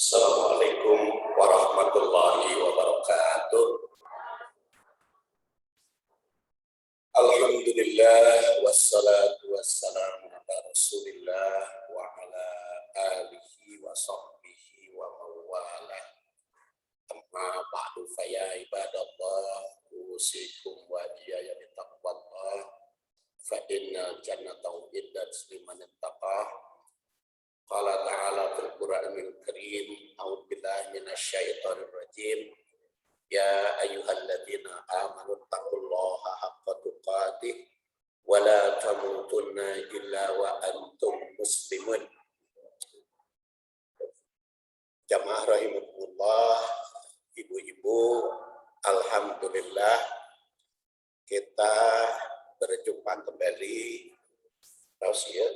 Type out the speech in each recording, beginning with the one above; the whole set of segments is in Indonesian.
Assalamualaikum warahmatullahi wabarakatuh. Alhamdulillah wassalatu wassalamu ala Rasulillah wa ala alihi wa sahbihi wa mawala. Amma ba'du fa ya ibadallah usikum wa iyaya bitaqwallah fa innal jannata uiddat liman ittaqah. Qala ta'ala fil Qur'anil Karim, a'udzu billahi minasyaitonir rajim. Ya ayyuhalladzina amanu taqullaha haqqa tuqatih wa la tamutunna illa wa antum muslimun. Jamaah rahimakumullah, ibu-ibu, alhamdulillah kita berjumpa kembali. Rahasia.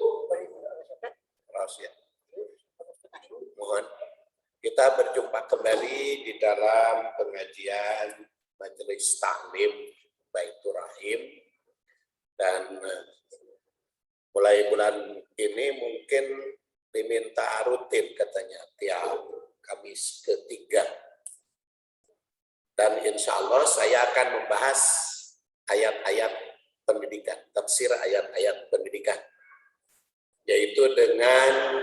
Mohon kita berjumpa kembali di dalam pengajian Majelis Taklim Baitur Rahim, dan mulai bulan ini mungkin diminta rutin katanya tiap Kamis ketiga, dan insya Allah saya akan membahas ayat-ayat pendidikan, tafsir ayat-ayat pendidikan, yaitu dengan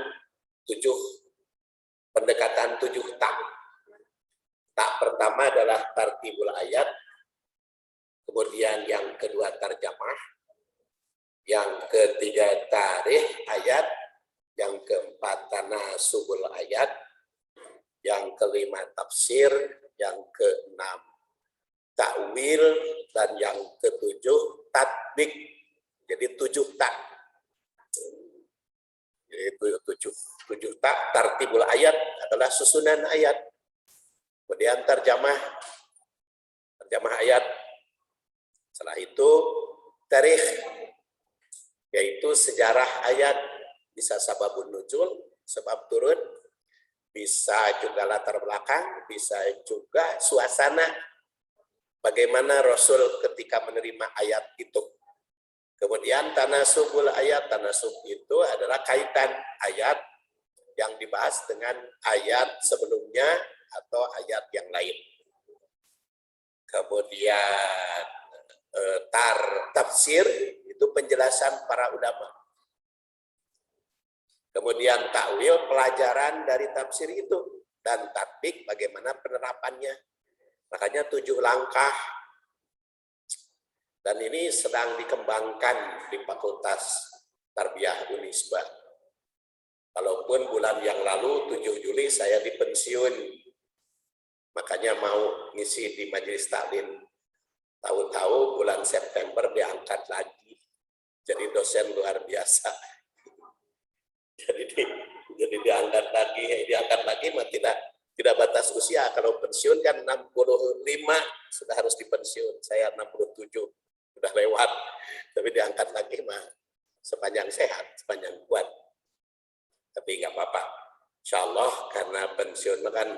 pendekatan 7 tak. Tak pertama adalah tartibul ayat, kemudian yang kedua tarjamah, yang ketiga tarikh ayat, yang keempat tanasubul ayat, yang kelima tafsir, yang keenam takwil, dan yang ketujuh tatbik. Jadi 7 tak. Yaitu 7 tak. Tartibul ayat adalah susunan ayat. Kemudian terjemah ayat. Setelah itu tarikh, yaitu sejarah ayat, bisa sababun nuzul, sebab turun, bisa juga latar belakang, bisa juga suasana bagaimana Rasul ketika menerima ayat itu. Kemudian tanasubul ayat, tanasub itu adalah kaitan ayat yang dibahas dengan ayat sebelumnya atau ayat yang lain. Kemudian tafsir itu penjelasan para ulama. Kemudian takwil, pelajaran dari tafsir itu, dan tatbik, bagaimana penerapannya. Makanya 7 langkah. Dan ini sedang dikembangkan di Fakultas Tarbiyah Unisba. Walaupun bulan yang lalu 7 Juli saya dipensiun, makanya mau ngisi di Majelis Taklim. Tahu-tahu bulan September diangkat lagi jadi dosen luar biasa. jadi diangkat lagi mah tidak batas usia. Kalau pensiun kan 65 sudah harus dipensiun. Saya 67. Sudah lewat, tapi diangkat lagi mah sepanjang sehat, sepanjang kuat. Tapi nggak apa-apa, insya Allah, karena pensiun kan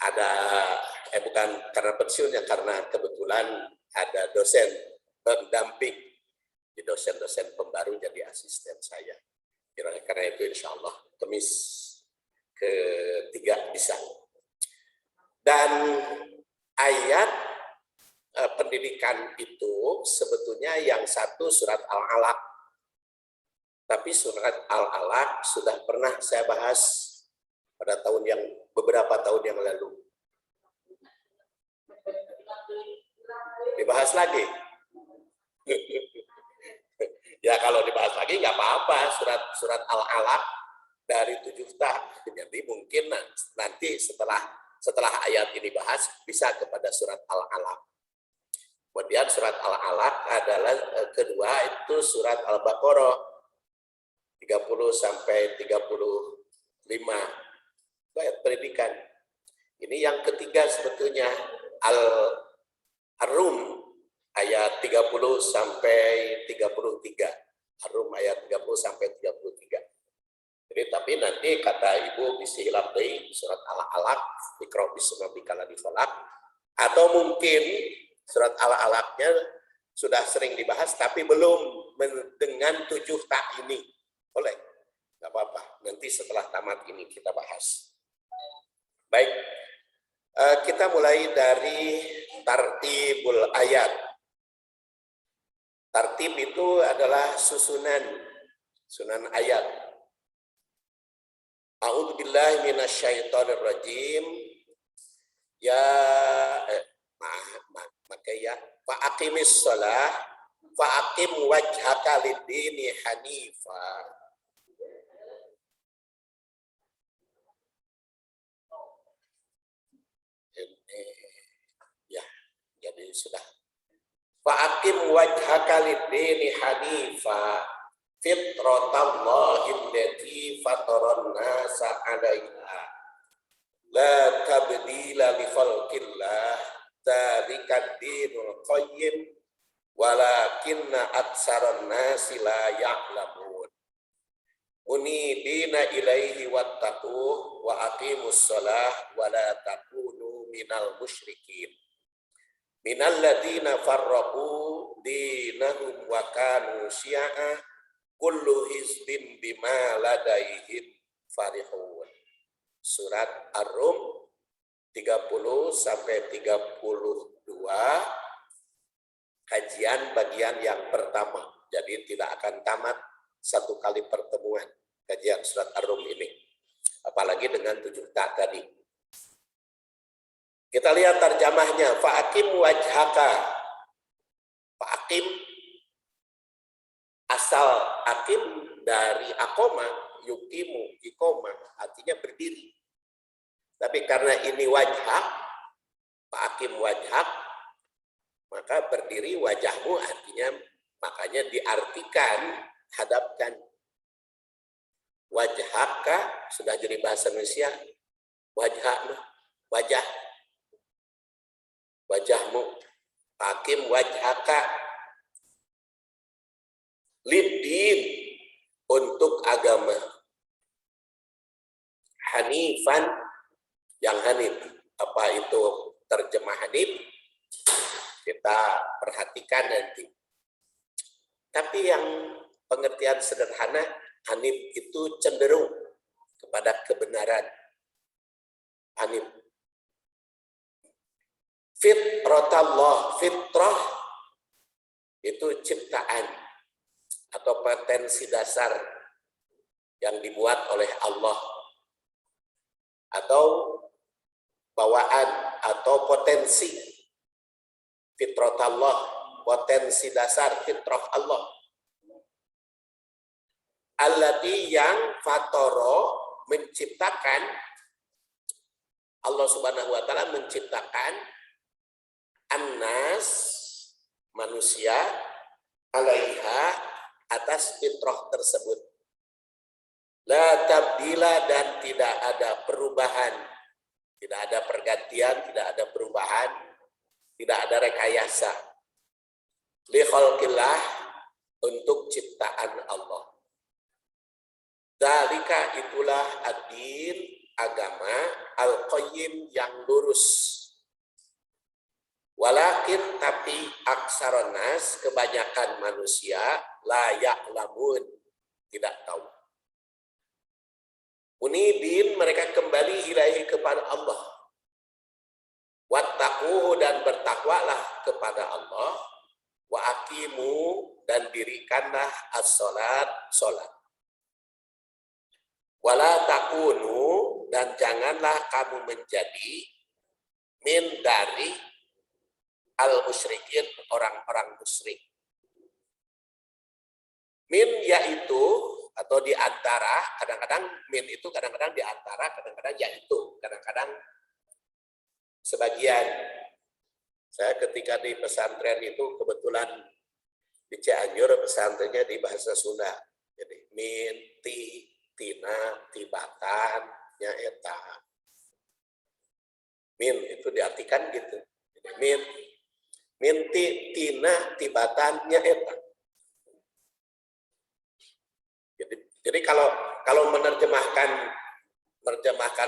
ada, bukan karena pensiun ya, karena kebetulan ada dosen pendamping, di dosen-dosen pembaru jadi asisten saya. Karena itu insya Allah Kamis ketiga bisa. Dan ayat pendidikan itu sebetulnya yang satu surat Al-Alaq. Tapi surat Al-Alaq sudah pernah saya bahas pada beberapa tahun yang lalu. Dibahas lagi. Ya kalau dibahas lagi nggak apa-apa, surat Al-Alaq dari 7 tak. Jadi mungkin nanti setelah ayat ini bahas bisa kepada surat Al-Alaq. Kemudian surat Al-Alaq adalah kedua itu surat Al-Baqarah 30 sampai 35. Itu ayat pendidikan. Ini yang ketiga sebetulnya Ar-Rum ayat 30 sampai 33. Ar-Rum ayat 30 sampai 33. Jadi tapi nanti kata Ibu bisa hilap dari surat Al-Alaq, Iqra bismi rabbikal ladzi khalaq, atau mungkin surat Al-Alaqnya sudah sering dibahas, tapi belum dengan 7 tak ini. Boleh. Nggak apa-apa, nanti setelah tamat ini kita bahas. Baik, kita mulai dari tartibul ayat. Tartib itu adalah susunan ayat. A'udzubillahi minasyaitonirrajim. Ya maka ya fa'aqimis shalah fa'aqim wajhaka lid-dini hanifa. Ya, jadi sudah. Fa'aqim wajhaka lid-dini hanifa fitratallahi allati fataran nasa 'alaiha la tabdila li khalqillah dzalika dinul qayyim walakinna aktsaran nasi la ya'lamun. Munibina ilaihi wattaquh wa aqimus shalah wa la takunu minal musyrikin. Minal ladzina farraqu dinahum wa kanu syi'a kullu hizbin bima ladaihim farihun. Surat Ar-Rum 30 sampai 32, kajian bagian yang pertama. Jadi tidak akan tamat satu kali pertemuan kajian surat Ar-Rum ini. Apalagi dengan 7 tak tadi. Kita lihat terjemahnya. Fa'akim wajhaka. Fa'akim, asal akim dari akoma, yukimu, ikoma, artinya berdiri. Tapi karena ini wajhak, fa'akim wajhak, maka berdiri wajahmu, artinya makanya diartikan hadapkan. Wajhaka sudah jadi bahasa Indonesia. Wajhakmu, wajah. Wajahmu, hakim wajhaka lid-din, untuk agama, hanifan, yang hanif. Apa itu terjemah hanif? Kita perhatikan nanti. Tapi yang pengertian sederhana, hanif itu cenderung kepada kebenaran. Hanif. Fitratallah, fitrah itu ciptaan atau potensi dasar yang dibuat oleh Allah, atau bawaan atau potensi. Fitratallah, potensi dasar fitrah Allah. Allati, yang fatoro, menciptakan, Allah Subhanahu wa taala menciptakan annas, manusia, alaiha, atas fitrah tersebut. La tabdila, dan tidak ada perubahan, tidak ada pergantian, tidak ada perubahan, tidak ada rekayasa. Li khalqillah, untuk ciptaan Allah. Dzalika, itulah ad-din, agama, al-qayyim, yang lurus. Walakin, tapi aksaron nas, kebanyakan manusia, la ya'lamun, tidak tahu. Munibin, mereka kembali ilahi kepada Allah. Wattaquhu, dan bertakwalah kepada Allah. Wa aqimu, dan dirikanlah as-salat, salat. Wala takunu, dan janganlah kamu menjadi min, dari al-musyrikin, orang-orang musyrik. Min, yaitu, atau di antara, kadang-kadang min itu kadang-kadang di antara, kadang-kadang yaitu, kadang-kadang sebagian. Saya ketika di pesantren itu kebetulan di Cianjur, pesantrennya di bahasa Sunda. Jadi min, ti, tina, tibatan, nyaeta. Min itu diartikan gitu. Jadi min, minti, tina, tibatannya eta. Jadi kalau menerjemahkan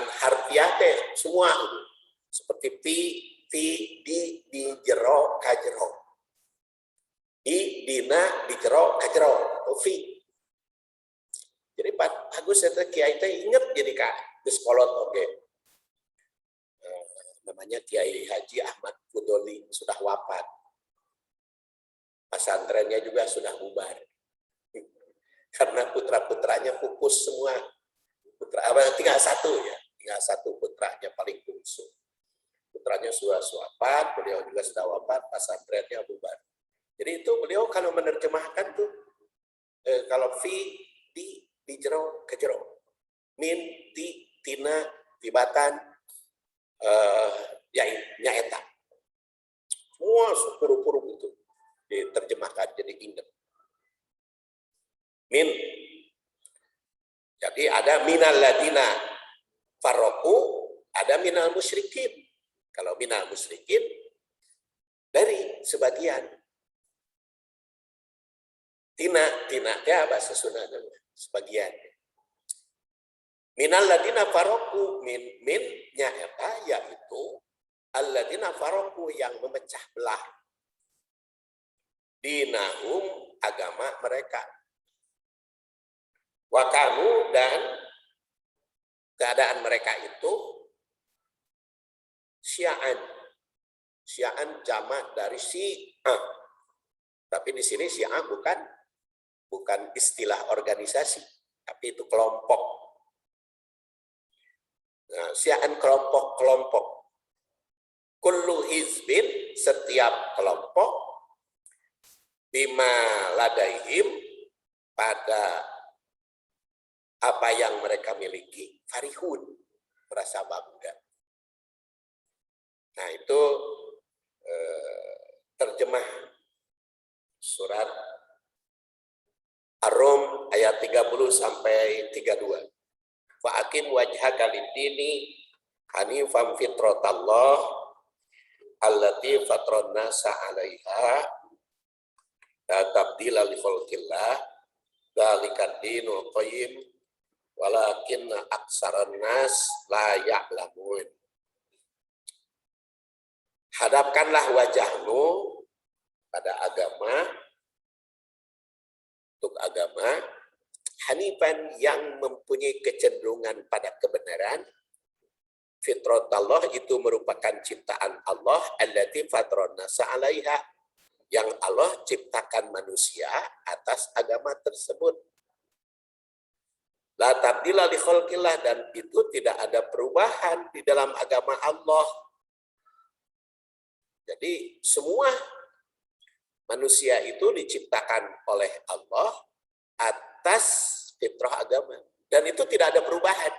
harfiah teh semua seperti ti, di jero, kajero. Di, dina, di jero, kajero. Fi. Jadi Pak Agus eta kiai teh inget jadi Kak geus kolot oge. Namanya Kiai Haji Ahmad Fudoli sudah wafat. Pesantrennya juga sudah bubar. Karena putra-putranya pupus semua. Tinggal satu putranya paling bungsu. Putranya sudah wafat, beliau juga sudah wafat, pesantrennya bubar. Jadi itu beliau kalau menerjemahkan tuh kalau fi di jero ke jero, min ti tina tibatan nyaeta, semua sepuru-puru gitu diterjemahkan jadi ingat. Min, jadi ada minal ladina farroku, ada minal musyrikin. Kalau minal musyrikin dari sebagian. Tina ya bahasa Sunda sebagian. Minal ladina farroku, minnya eta yaitu alladina farroku yang memecah belah dinahum agama mereka. Wakanu dan keadaan mereka itu syi'an jamak dari syi'ah. Tapi di sini syi'ah bukan istilah organisasi, tapi itu kelompok. Nah, syi'an kelompok. Kullu hizbin, setiap kelompok, bima ladaihim, pada apa yang mereka miliki, farihun, merasa bangga. Nah itu terjemah surat Ar-Rum ayat 30 sampai 32. Fa'akim wajhaka lid-dini hanifan fitratallah allati fatran nasa 'alaiha la tabdila li khalqillah dzalikad dinul qayyim walakinna aksaran nas la ya'lamun. Hadapkanlah wajahmu pada agama, untuk agama hanifan yang mempunyai kecenderungan pada kebenaran. Fitratullah itu merupakan ciptaan Allah, allati fatrona sa'alaiha, yang Allah ciptakan manusia atas agama tersebut. La tabdila li khalqillah, dan itu tidak ada perubahan di dalam agama Allah. Jadi semua manusia itu diciptakan oleh Allah atas fitrah agama. Dan itu tidak ada perubahan.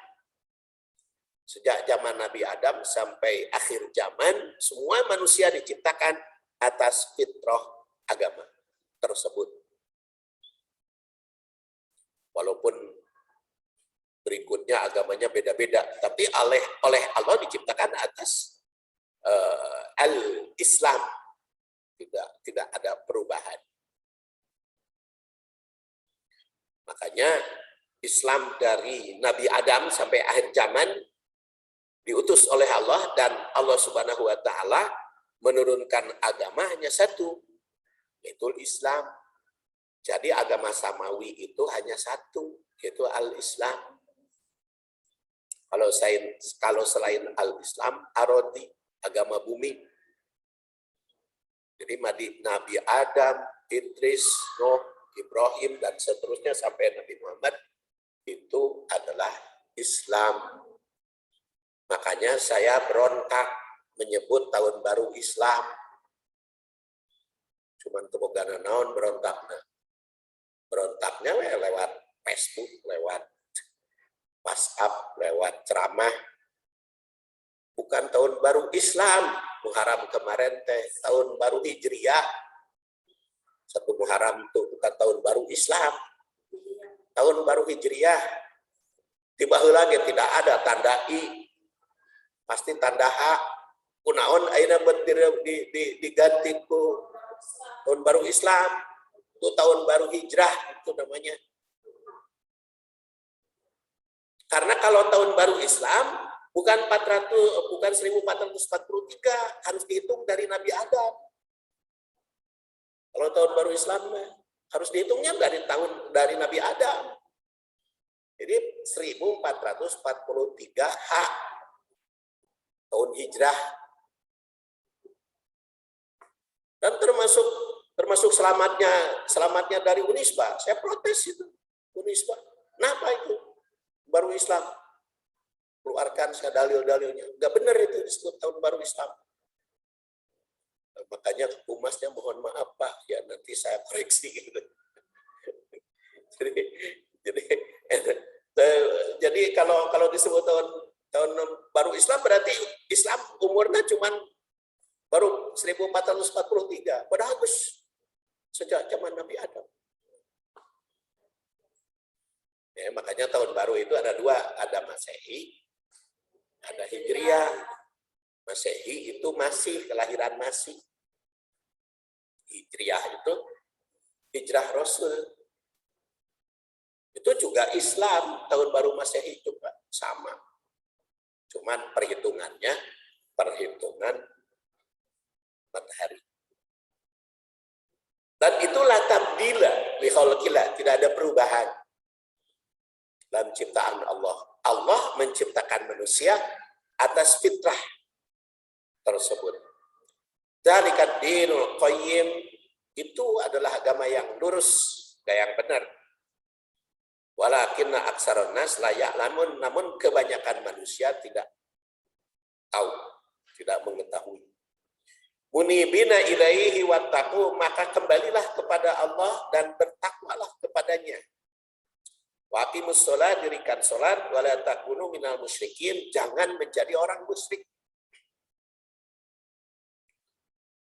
Sejak zaman Nabi Adam sampai akhir zaman, semua manusia diciptakan atas fitrah agama tersebut. Walaupun berikutnya agamanya beda-beda, tapi oleh Allah diciptakan atas al-Islam. Tidak ada perubahan. Makanya Islam dari Nabi Adam sampai akhir zaman diutus oleh Allah, dan Allah Subhanahu wa taala menurunkan agama hanya satu, yaitu Islam. Jadi agama samawi itu hanya satu, yaitu al-Islam. Kalau selain al-Islam, arodi, agama bumi. Jadi Nabi Adam, Idris, Nuh, Ibrahim, dan seterusnya sampai Nabi Muhammad itu adalah Islam. Makanya saya berontak menyebut tahun baru Islam. Cuman tebogana naon berontaknya. Berontaknya lewat Facebook, lewat WhatsApp, lewat ceramah. Bukan tahun baru Islam. Muharram kemarin teh tahun baru Hijriah. Satu Muharram itu bukan tahun baru Islam. Tahun baru Hijriah. Tiba lagi tidak ada tanda I. Pasti tanda H. Kunaon ayeuna diganti ku tahun baru Islam. Itu tahun baru Hijrah itu namanya. Karena kalau tahun baru Islam bukan 1443, harus dihitung dari Nabi Adam. Kalau tahun baru Islam harus dihitungnya dari Nabi Adam. Jadi 1443 tahun hijrah. Dan termasuk selamatnya dari Unisba. Saya protes itu Unisba. Kenapa itu? Baru Islam. Keluarkan saya dalil-dalilnya. Enggak benar itu disebut tahun baru Islam. Makanya humasnya mohon maaf Pak, ya nanti saya koreksi gitu. jadi kalau disebut tahun baru Islam berarti Islam umurnya cuman baru 1443, padahal sejak zaman Nabi Adam. Ya, makanya tahun baru itu ada dua, ada Masehi, ada Hijriah. Masehi itu masih, kelahiran masih. Hijriah itu hijrah Rasul. Itu juga Islam, tahun baru Masehi juga sama. Cuman perhitungan matahari. Dan itulah tabdila li khalqillah, tidak ada perubahan dalam ciptaan Allah. Allah menciptakan manusia atas fitrah tersebut. Dzalika dinul qayyim, itu adalah agama yang lurus, yang benar. Walakinna aksarun nas la ya'lamun, namun kebanyakan manusia tidak tahu, tidak mengetahui. Munibina ilaihi wattaqu, maka kembalilah kepada Allah dan bertakwalah kepadanya. Wa aqimus shalah, dirikan salat, wala takunu minal musyrikin, jangan menjadi orang musyrik.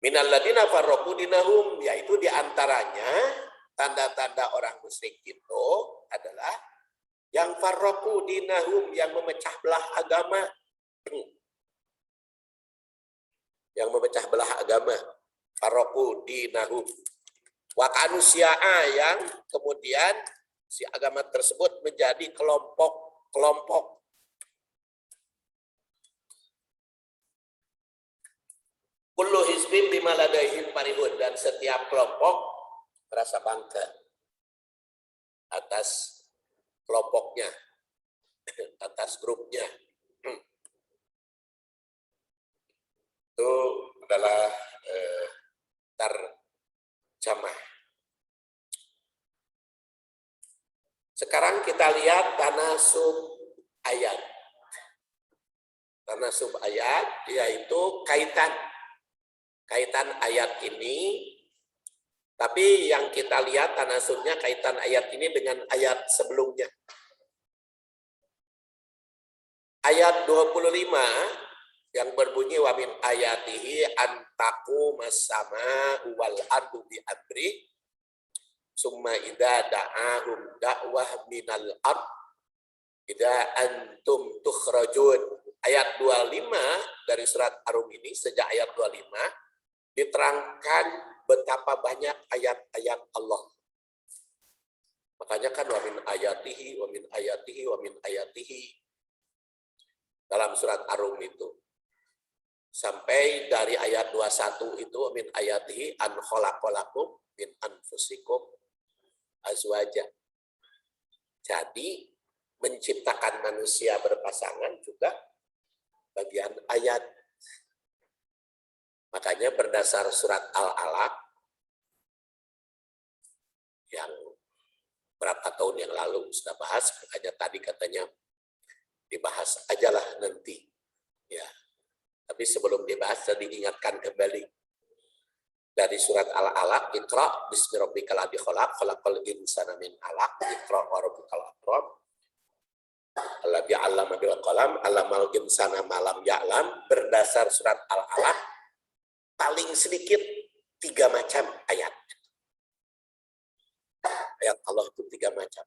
Minal ladina farraqu dinahum, yaitu diantaranya tanda-tanda orang musyrik itu adalah yang farraqu dinahum, yang memecah belah agama. Yang memecah belah agama, farraqu dinahum. Wa kanu syi'a, yang kemudian si agama tersebut menjadi kelompok-kelompok. Kullu hizbin bima ladaihim farihun, dan setiap kelompok merasa bangga atas kelompoknya, atas grupnya. Itu adalah tarjamah. Sekarang kita lihat tanasub ayat. Tanasub ayat yaitu kaitan ayat ini, tapi yang kita lihat tanasubnya kaitan ayat ini dengan ayat sebelumnya. Ayat 25 yang berbunyi wa min ayatihi antaku masama wal ardu bi amri summa idza da'ahum da'wah minal ard idza antum tukhrajun. Ayat 25 dari surat Ar-Rum ini, sejak ayat 25 diterangkan betapa banyak ayat-ayat Allah. Makanya kan wa min ayatihi wa min ayatihi wa min ayatihi dalam surat Ar-Rum itu. Sampai dari ayat 21 itu min ayatihi an khalaqalakum min anfusikum azwaja. Jadi menciptakan manusia berpasangan juga bagian ayat. Makanya berdasar surat Al-Alaq yang berapa tahun yang lalu sudah bahas, makanya tadi katanya dibahas ajalah nanti. Ya. Tapi sebelum dibahas, saya diingatkan kembali dari surat Al-Alaq, Iqra bismi rabbikal ladzi khalaq, khalaqal insana min 'alaq, Iqra wa rabbukal akram, alladzi 'allama bil qalam, 'allamal insana ma lam ya'lam. Berdasar surat Al-Alaq, paling sedikit 3 macam ayat. Ayat Allah itu 3 macam.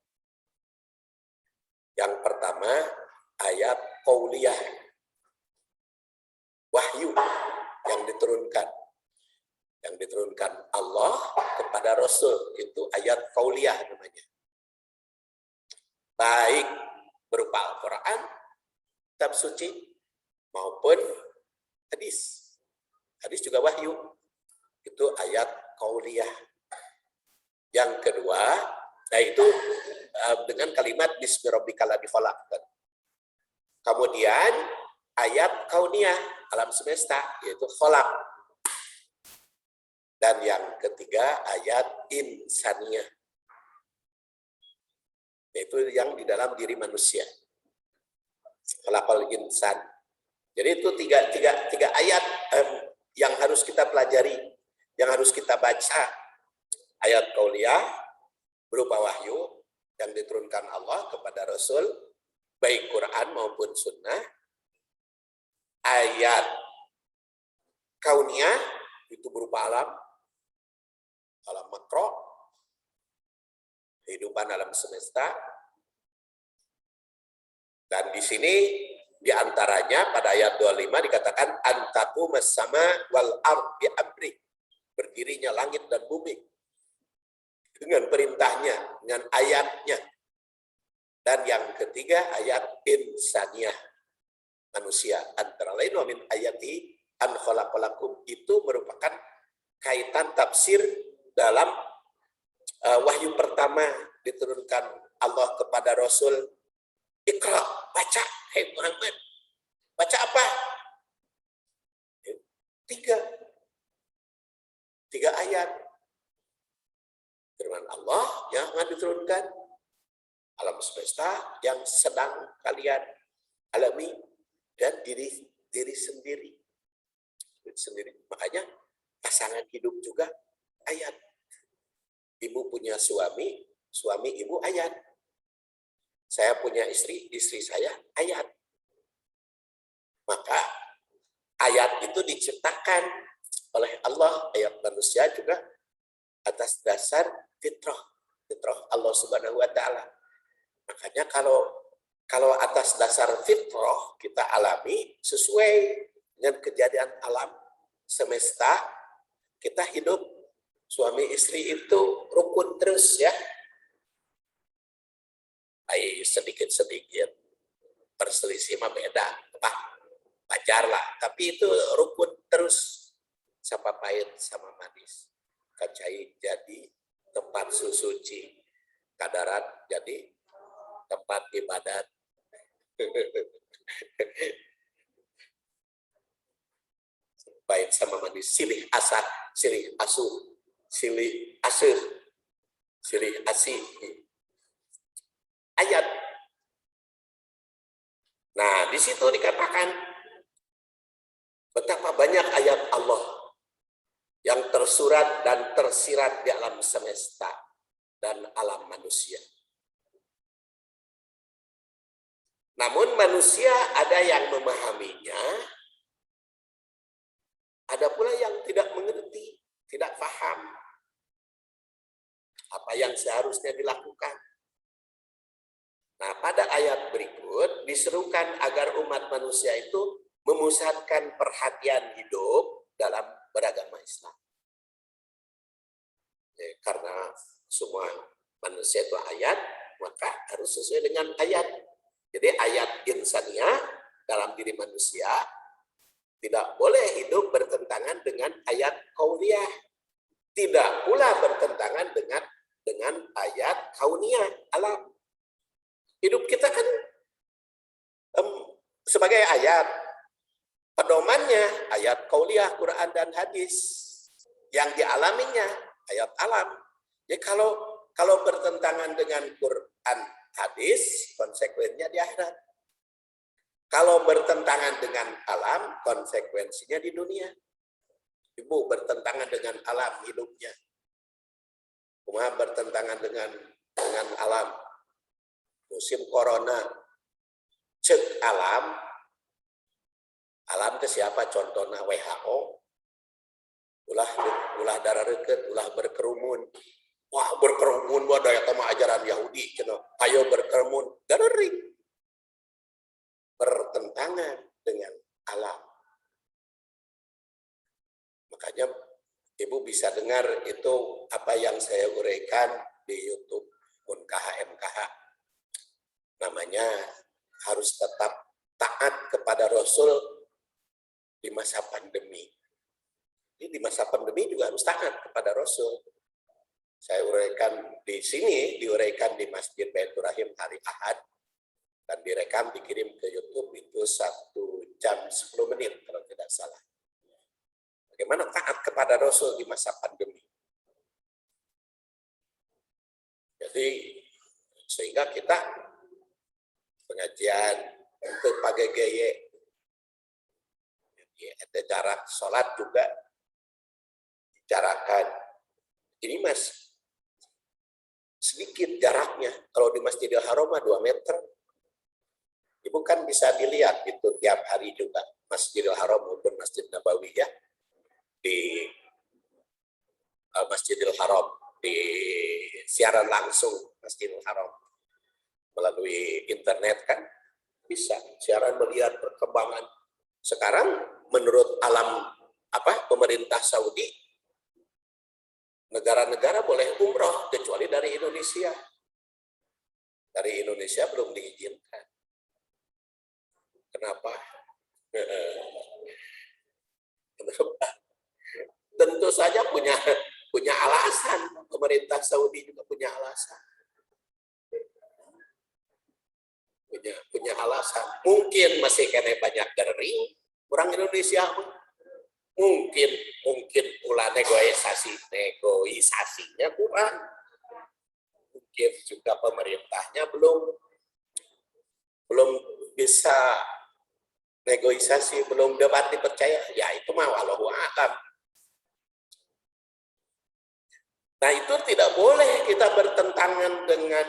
Yang pertama, ayat qauliyah, wahyu yang diturunkan Allah kepada Rasul, itu ayat qauliyah namanya. Baik berupa Al-Quran, kitab suci, maupun hadis. Hadis juga wahyu, itu ayat qauliyah. Yang kedua, yaitu dengan kalimat bismi rabbikal ladzi khalaq. Kemudian ayat kauniyah, alam semesta, yaitu khalaq. Dan yang ketiga ayat insaniyah, yaitu yang di dalam diri manusia. Khalaqal insan. Jadi itu tiga ayat yang harus kita pelajari, yang harus kita baca. Ayat kauliyah berupa wahyu yang diturunkan Allah kepada Rasul, baik Quran maupun Sunnah. Ayat kauniyah itu berupa alam makro, kehidupan alam semesta. Dan di sini diantaranya pada ayat 25 dikatakan antaqumas sama wal ard bi amri, berdirinya langit dan bumi dengan perintahnya, dengan ayatnya. Dan yang ketiga ayat insaniyah, manusia. Antara lain wa min ayati an khalaqalakum, itu merupakan kaitan tafsir dalam wahyu pertama diturunkan Allah kepada Rasul. Iqra, baca, hai Muhammad. Baca apa? Tiga ayat. Firman Allah yang akan diturunkan, alam semesta yang sedang kalian alami, dan diri sendiri. Makanya pasangan hidup juga ayat. Ibu punya suami ibu ayat. Saya punya istri saya ayat. Maka ayat itu diciptakan oleh Allah, ayat manusia juga atas dasar fitrah Allah Subhanahu wa taala. Makanya kalau atas dasar fitrah kita alami sesuai dengan kejadian alam semesta, kita hidup suami istri itu rukun terus ya. Sedikit perselisih mah beda, wajar lah. Tapi itu rukun terus, sama pahit sama manis. Kacai jadi tempat suci, kadarat jadi tempat ibadat. Pahit sama manis, silih asar, silih asuh, silih asih, silih asih. Ayat. Nah, di situ dikatakan betapa banyak ayat Allah yang tersurat dan tersirat di alam semesta dan alam manusia. Namun manusia ada yang memahaminya, ada pula yang tidak mengerti, tidak paham apa yang seharusnya dilakukan. Nah, pada ayat berikut diserukan agar umat manusia itu memusatkan perhatian hidup dalam beragama Islam. Karena semua manusia itu ayat, maka harus sesuai dengan ayat. Jadi ayat insaniyah dalam diri manusia tidak boleh hidup bertentangan dengan ayat kauniyah. Tidak pula bertentangan dengan ayat kauniyah, alam. Hidup kita kan sebagai ayat, pedomannya ayat kauliyah, Quran dan hadis, yang dialaminya ayat alam. Jadi kalau bertentangan dengan Quran, hadis, konsekuensinya di akhirat. Kalau bertentangan dengan alam, konsekuensinya di dunia. Ibu bertentangan dengan alam hidupnya, Umar bertentangan dengan alam. Musim corona, cek alam ke siapa contohnya WHO, ulah darah reket, ulah berkerumun. Wah, berkerumun wah daya tama ajaran Yahudi, cenah. Ayo berkerumun, darering. Bertentangan dengan alam. Makanya Ibu bisa dengar itu apa yang saya uraikan di YouTube MKH. Namanya harus tetap taat kepada Rasul di masa pandemi. Jadi di masa pandemi juga harus taat kepada Rasul. Saya uraikan di sini, diuraikan di Masjid Baitur Rahim hari Ahad, dan direkam dikirim ke YouTube itu 1 jam 10 menit kalau tidak salah. Bagaimana taat kepada Rasul di masa pandemi. Jadi sehingga kita pengajian untuk pakai gaya, ada jarak sholat juga dijarakan. Ini Mas, sedikit jaraknya. Kalau di Masjidil Haram 2 meter. Ibu kan bisa dilihat itu tiap hari juga Masjidil Haram maupun Masjid Nabawi ya. Di Masjidil Haram, di siaran langsung Masjidil Haram melalui internet kan bisa siaran melihat perkembangan. Sekarang menurut alam pemerintah Saudi, negara-negara boleh umroh kecuali dari Indonesia. Dari Indonesia belum diizinkan. Kenapa? Kenapa? Tentu saja punya alasan. Pemerintah Saudi juga punya alasan. Punya alasan. Mungkin masih kena banyak dering orang Indonesia. Mungkin pula negosiasinya kurang. Mungkin juga pemerintahnya belum bisa negosiasi, belum dapat dipercaya. Ya itu mah wallahu a'lam. Nah itu tidak boleh kita bertentangan dengan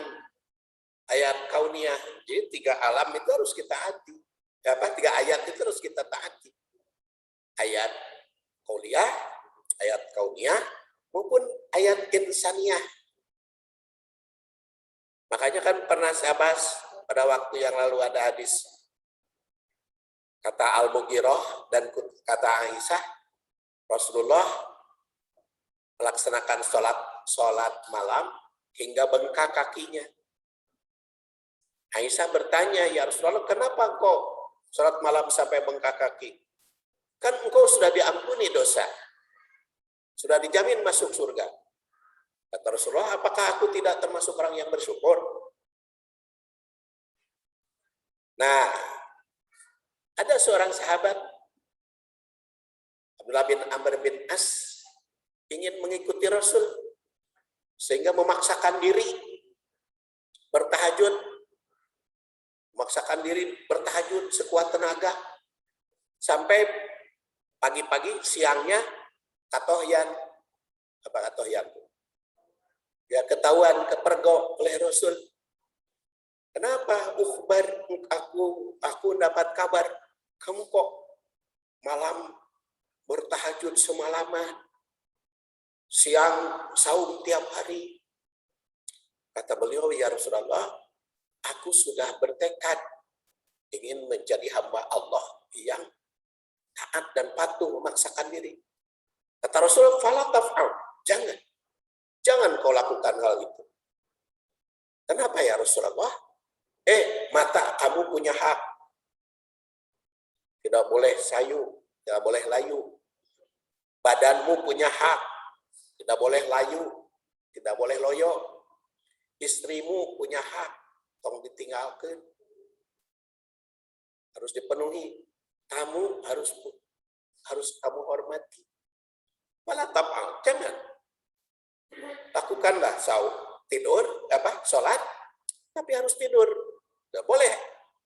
ayat kauniyah. Jadi 3 alam itu harus kita taati. 3 ayat itu harus kita taati. Ayat kauniyah, maupun ayat insaniyah. Makanya kan pernah saya bahas pada waktu yang lalu ada hadis kata Al-Mughirah dan kata Aisyah, Rasulullah melaksanakan sholat malam hingga bengkak kakinya. Aisyah bertanya, ya Rasulullah, kenapa kok sholat malam sampai bengkak kaki? Kan engkau sudah diampuni dosa, sudah dijamin masuk surga. Kata Rasulullah, apakah aku tidak termasuk orang yang bersyukur? Nah, ada seorang sahabat, Abdullah bin Amr bin As, ingin mengikuti Rasul, sehingga memaksakan diri bertahajud, sekuat tenaga, sampai pagi-pagi, siangnya katohyan. Apa katohyan? Ya ketahuan, kepergok oleh Rasul. Kenapa? Aku dapat kabar, kamu kok malam bertahajud semalaman, siang saum tiap hari. Kata beliau, ya Rasulullah, aku sudah bertekad ingin menjadi hamba Allah yang taat dan patuh, memaksakan diri. Kata Rasul, fala taf'al, jangan kau lakukan hal itu. Kenapa ya Rasulullah? Mata kamu punya hak. Tidak boleh sayu, tidak boleh layu. Badanmu punya hak. Tidak boleh layu, tidak boleh loyo. Istrimu punya hak, tong ditinggalkan. Harus dipenuhi. Kamu harus kamu hormati. Malah tapal, jangan. Lakukanlah tidur, sholat, tapi harus tidur. Tidak boleh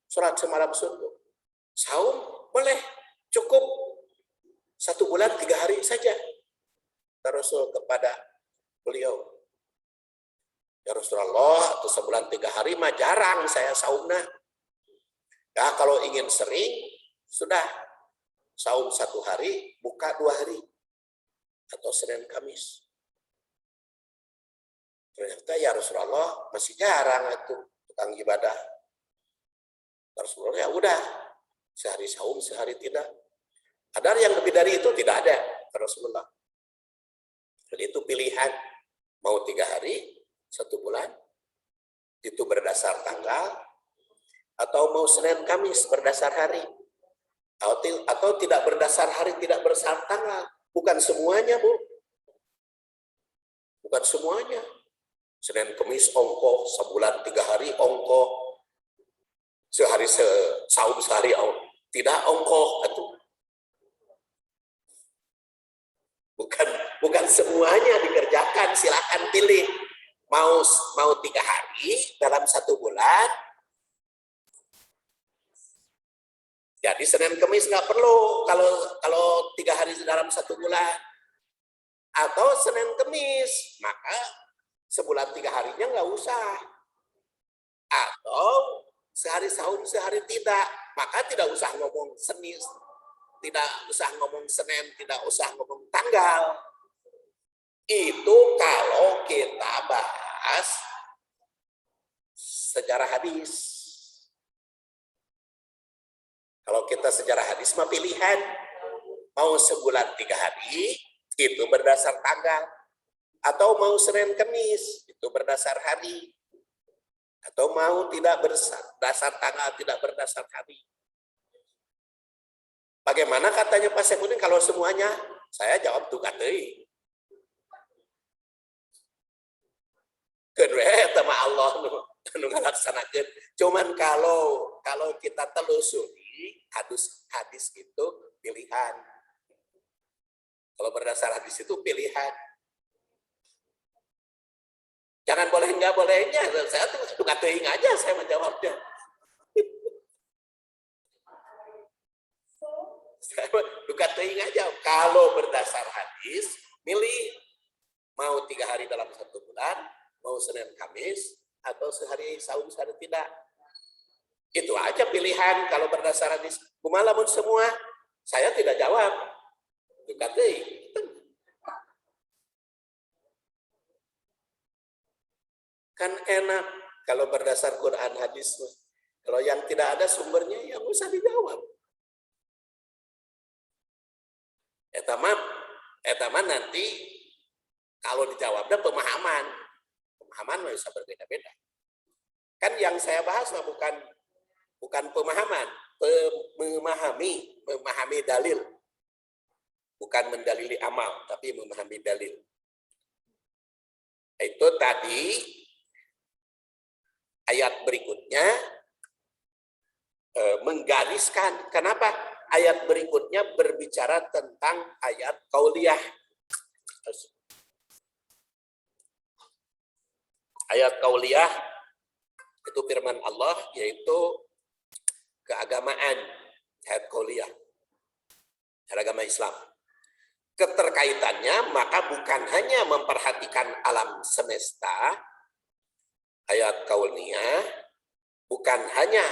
sholat semalam suntuk. Saum boleh, cukup 1 bulan 3 hari saja. Rasul kepada beliau, ya Rasulullah, atau sebulan 3 hari mah jarang saya saumna. Ya kalau ingin sering, sudah saum 1 hari, buka 2 hari, atau Senin Kamis. Ternyata ya Rasulullah masih jarang itu tukang ibadah. Rasulullah, ya udah, sehari saum, sehari tidak. Ada yang lebih dari itu? Tidak ada, Rasulullah. Jadi itu pilihan, mau 3 hari, 1 bulan, itu berdasar tanggal, atau mau Senin Kamis berdasar hari, atau tidak berdasar hari, tidak berdasar tanggal. Bukan semuanya, Bu. Bukan semuanya. Senin Kemis ongkoh, sebulan 3 hari ongkoh, sehari sahur sehari tidak ongkoh itu. Bukan semuanya dikerjakan, silakan pilih. Mau 3 hari dalam 1 bulan. Jadi Senin Kemis nggak perlu kalau 3 hari dalam 1 bulan. Atau Senin Kemis, maka sebulan 3 harinya nggak usah. Atau sehari sahur, sehari tidak, maka tidak usah ngomong Senin, tidak usah ngomong Senin, tidak usah ngomong tanggal. Itu kalau kita bahas sejarah hadis. Kalau kita sejarah hadis mah pilihan. Mau sebulan 3 hari, itu berdasar tanggal. Atau mau Senin Kemis, itu berdasar hari. Atau mau tidak berdasar tanggal, tidak berdasar hari. Bagaimana katanya Pak Sekunin kalau semuanya? Saya jawab tuh katanya. Kedua sama Allah nu ngalaksanakeun. Cuman kalau kita telusuri hadis itu pilihan. Kalau berdasar hadis itu pilihan. Jangan boleh enggak bolehnya. Saya tuh suka teuing aja saya menjawabnya. Saya suka teuing aja. Kalau berdasar hadis, milih mau 3 hari dalam 1 bulan, mau Senin Kamis, atau sehari sahur sehari tidak. Itu aja pilihan kalau berdasar hadis. Kumalamun semua, saya tidak jawab. Suka teuing. Kan enak kalau berdasar Quran hadis. Kalau yang tidak ada sumbernya, ya nggak usah dijawab. Etama nanti kalau dijawabnya pemahaman bisa berbeda-beda. Kan yang saya bahas mah bukan pemahaman, memahami dalil. Bukan mendalili amal, tapi memahami dalil. Itu tadi ayat berikutnya menggariskan. Kenapa? Ayat berikutnya berbicara tentang ayat qauliyah. Ayat qauliyah itu firman Allah, yaitu keagamaan, ayat qauliyah, agama Islam. Keterkaitannya maka bukan hanya memperhatikan alam semesta, ayat qauliyah bukan hanya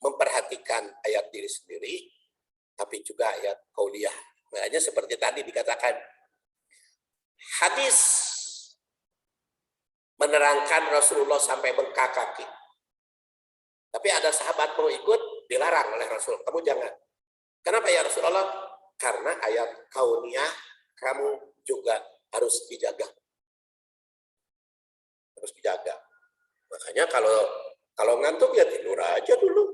memperhatikan ayat diri sendiri, tapi juga ayat qauliyah. Makanya seperti tadi dikatakan, hadis menerangkan Rasulullah sampai bengkak kaki. Tapi ada sahabat mau ikut, dilarang oleh Rasul. Kamu jangan. Kenapa ya Rasulullah? Karena ayat qauliyah kamu juga harus dijaga. Harus dijaga. Makanya kalau ngantuk ya tidur aja dulu.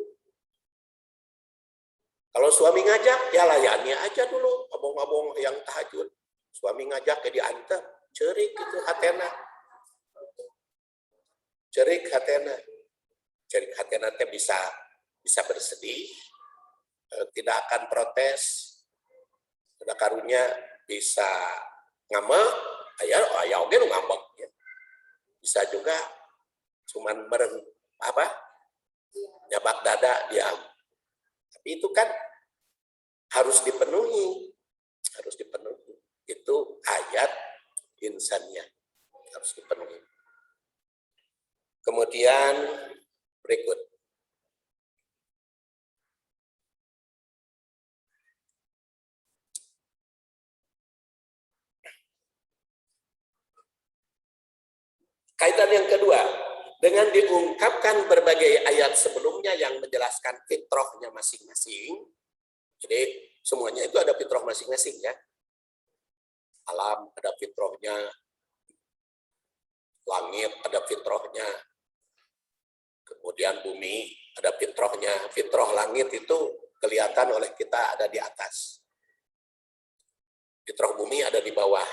Kalau suami ngajak, ya layani aja dulu. Ngomong-ngomong yang tahajud. Suami ngajak ya diantar. Cerik itu hatena. Cerik hatena. Cerik hatena teh bisa bersedih. Tidak akan protes. Sudah karunya bisa ngambek. Ya oke lu ngambek. Bisa juga cuman nyabak dada diam. Tapi itu kan harus dipenuhi. Itu ayat insannya harus dipenuhi. Kemudian berikut. Kaitan yang kedua, dengan diungkapkan berbagai ayat sebelumnya yang menjelaskan fitrahnya masing-masing. Jadi semuanya itu ada fitrah masing-masing ya. Alam ada fitrahnya, langit ada fitrahnya, kemudian bumi ada fitrahnya. Fitrah langit itu kelihatan oleh kita ada di atas. Fitrah bumi ada di bawah,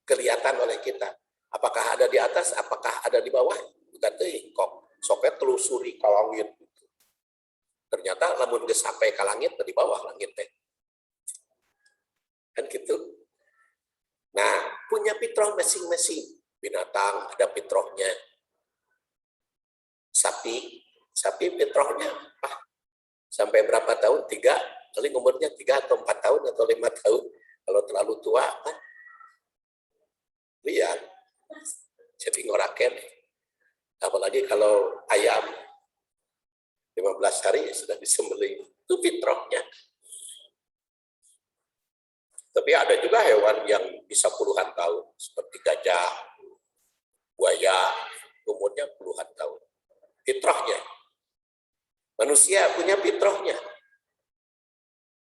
kelihatan oleh kita. Apakah ada di atas, apakah ada di bawah? Bukan teh kok sopet telusuri ka langit. Ternyata lamun geus sampai ka langit di bawah langit teh. Kan gitu. Nah, punya fitrah masing-masing. Binatang ada fitrahnya. Sapi fitrahnya sampai berapa tahun? 3, paling umurnya 3 atau 4 tahun atau 5 tahun. Kalau terlalu tua kan lihat jadi ngoraken. Apalagi kalau ayam 15 hari sudah disembelih, itu fitrahnya. Tapi ada juga hewan yang bisa puluhan tahun, seperti gajah, buaya, umurnya puluhan tahun. Fitrahnya. Manusia punya fitrahnya.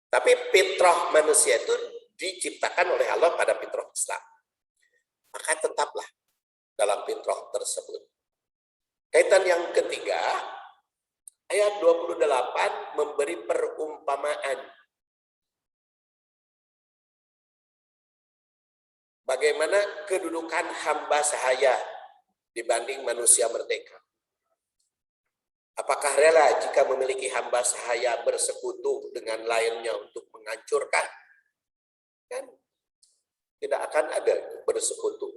Tapi fitrah manusia itu diciptakan oleh Allah pada fitrah Islam. Maka tetaplah dalam fitrah tersebut. Kaitan yang ketiga, ayat 28 memberi perumpamaan. Bagaimana kedudukan hamba sahaya dibanding manusia merdeka. Apakah rela jika memiliki hamba sahaya bersekutu dengan lainnya untuk menghancurkan? Kan tidak akan ada bersekutu.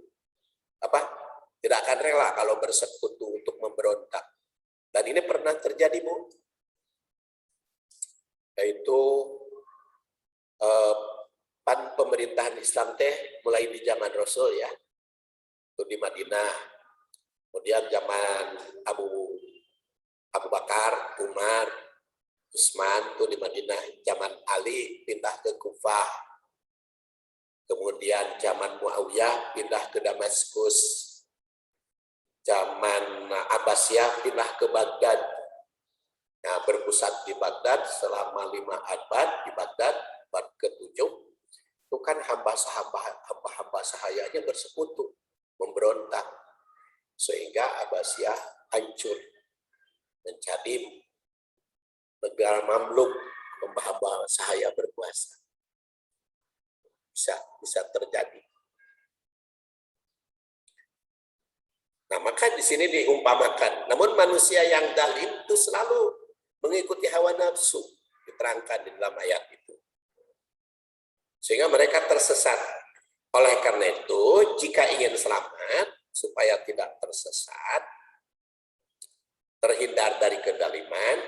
Tidak akan rela kalau bersekutu untuk memberontak. Dan ini pernah terjadi, Bu. Yaitu pemerintahan Islam teh mulai di zaman Rasul ya. Itu di Madinah. Kemudian zaman Abu Bakar, Umar, Utsman itu di Madinah. Zaman Ali pindah ke Kufah. Kemudian zaman Muawiyah pindah ke Damaskus. Zaman Abbasiyah pindah ke Baghdad. Nah, berpusat di Baghdad selama 5 abad di Baghdad, abad ke-7. Itu kan hamba sahayanya bersekutu, memberontak. Sehingga Abbasiyah hancur. Menjadi negara mamluk, hamba sahaya berkuasa. Bisa terjadi. Nah, maka di sini diumpamakan. Namun manusia yang zalim itu selalu mengikuti hawa nafsu, diterangkan di dalam ayat itu. Sehingga mereka tersesat. Oleh karena itu, jika ingin selamat, supaya tidak tersesat, terhindar dari kedaliman,